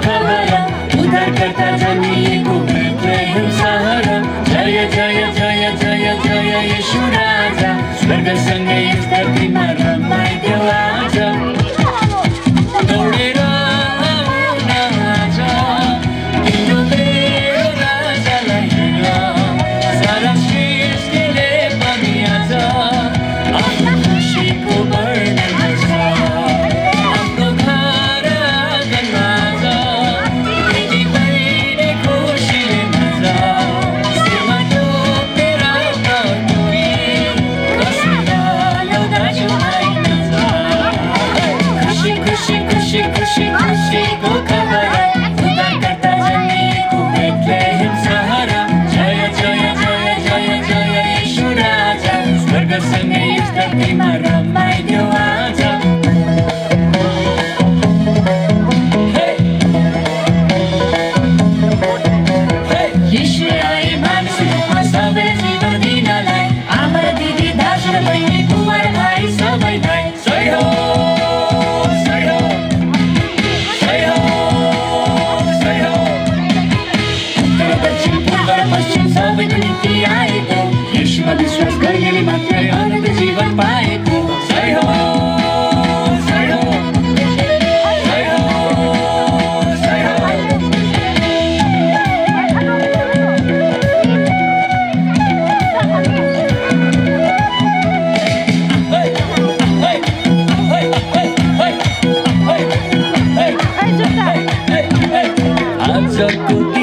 खबर उद्धारकर्ता जन्मिएको बेथलेहेम सहर जय जय जय जय जय येशू राजा स्वर्गसँगै यस धरतीमा रमाइदेऊ आज दौडेर आउन आज तिम्रो मेरो राजालाई हेर सारा सृष्टिले पनि आज आफ्नो खुसीको वर्णन गर्छ आफ्नो घर आँगनमा आज दिदी बहिनी खुसीले नाच्छ शिरमा टोपेर टुकी कसैमा ल्याउँदा जुमाइ नाच्छ खुसी खुसी खुसी खुसी खुसीको खबर उद्धारकर्ता जन्मिएको बेथलेहेम सहर जय जय जय जय जय येशू राजा स्वर्गसँगै यस धरतीमा रमाइदेऊ आज येशू आए मानिस रूपमा सबै जीवन दिनलाई आमा र दिदी दाजु र बहिनी बुवा र भाइ सबैलाई जय हो जय हो जय हो जय हो उत्तर दक्षिण पूर्व र पश्चिम सबैको निम्ति आएको येशूमा विश्वास गर्नेले मात्रै अनन्त जीवन पाएको जय हो जय हो जय हो जय हो आजको